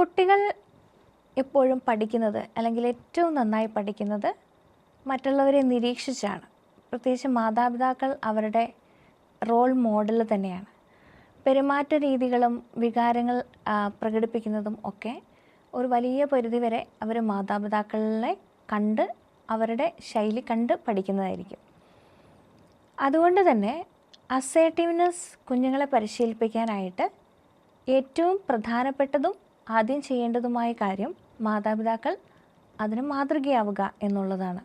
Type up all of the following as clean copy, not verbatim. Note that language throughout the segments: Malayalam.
കുട്ടികൾ എപ്പോഴും പഠിക്കുന്നത് അല്ലെങ്കിൽ ഏറ്റവും നന്നായി പഠിക്കുന്നത് മറ്റുള്ളവരെ നിരീക്ഷിച്ചാണ്. പ്രത്യേകിച്ച് മാതാപിതാക്കൾ അവരുടെ റോൾ മോഡൽ തന്നെയാണ്. പെരുമാറ്റ രീതികളും വികാരങ്ങൾ പ്രകടിപ്പിക്കുന്നതും ഒക്കെ ഒരു വലിയ പരിധിവരെ അവർ മാതാപിതാക്കളെ കണ്ട് അവരുടെ ശൈലി കണ്ട് പഠിക്കുന്നതായിരിക്കും. അതുകൊണ്ട് തന്നെ അസേർട്ടീവ്നെസ് കുഞ്ഞുങ്ങളെ പരിശീലിപ്പിക്കാനായിട്ട് ഏറ്റവും പ്രധാനപ്പെട്ടതും ആദ്യം ചെയ്യേണ്ടതുമായ കാര്യം മാതാപിതാക്കൾ അതിന് മാതൃകയാവുക എന്നുള്ളതാണ്.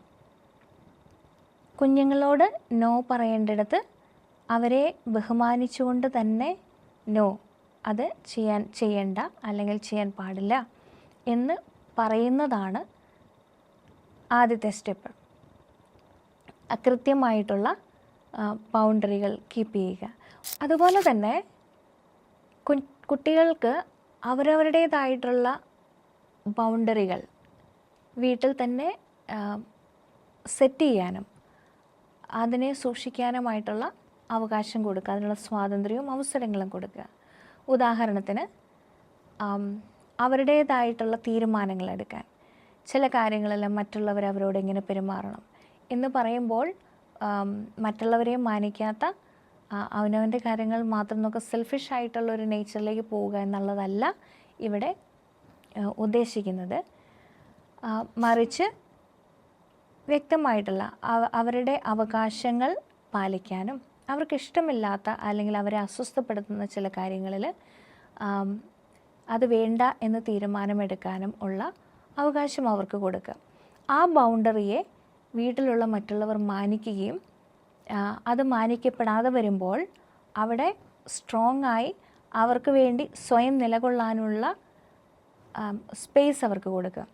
കുഞ്ഞുങ്ങളോട് നോ പറയേണ്ടിടത്ത് അവരെ ബഹുമാനിച്ചുകൊണ്ട് തന്നെ നോ, അത് ചെയ്യേണ്ട അല്ലെങ്കിൽ ചെയ്യാൻ പാടില്ല എന്ന് പറയുന്നതാണ് ആദ്യത്തെ സ്റ്റെപ്പ്. കൃത്യമായിട്ടുള്ള ബൗണ്ടറികൾ കീപ്പ് ചെയ്യുക. അതുപോലെ തന്നെ കുട്ടികൾക്ക് അവരവരുടേതായിട്ടുള്ള ബൗണ്ടറികൾ വീട്ടിൽ തന്നെ സെറ്റ് ചെയ്യാനും അതിനെ സൂക്ഷിക്കാനുമായിട്ടുള്ള അവകാശം കൊടുക്കുക, അതിനുള്ള സ്വാതന്ത്ര്യവും അവസരങ്ങളും കൊടുക്കുക. ഉദാഹരണത്തിന് അവരുടേതായിട്ടുള്ള തീരുമാനങ്ങൾ എടുക്കാൻ, ചില കാര്യങ്ങളെല്ലാം മറ്റുള്ളവർ അവരോട് എങ്ങനെ പെരുമാറണം എന്ന് പറയുമ്പോൾ മറ്റുള്ളവരെയും മാനിക്കാത്ത അവനവൻ്റെ കാര്യങ്ങൾ മാത്രം നോക്കുക, സെൽഫിഷ് ആയിട്ടുള്ളൊരു നേച്ചറിലേക്ക് പോവുക എന്നുള്ളതല്ല ഇവിടെ ഉദ്ദേശിക്കുന്നത്. മറിച്ച് വ്യക്തമായിട്ടുള്ള അവരുടെ അവകാശങ്ങൾ പാലിക്കാനും അവർക്കിഷ്ടമില്ലാത്ത അല്ലെങ്കിൽ അവരെ അസ്വസ്ഥപ്പെടുത്തുന്ന ചില കാര്യങ്ങളിൽ അത് വേണ്ട എന്ന് തീരുമാനമെടുക്കാനും ഉള്ള അവകാശം അവർക്ക് കൊടുക്കുക. ആ ബൗണ്ടറിയെ വീട്ടിലുള്ള മറ്റുള്ളവർ മാനിക്കുകയും അത് മാനിക്കപ്പെടാതെ വരുമ്പോൾ അവിടെ സ്ട്രോങ് ആയി അവർക്ക് വേണ്ടി സ്വയം നിലകൊള്ളാനുള്ള സ്പേസ് അവർക്ക് കൊടുക്കുക.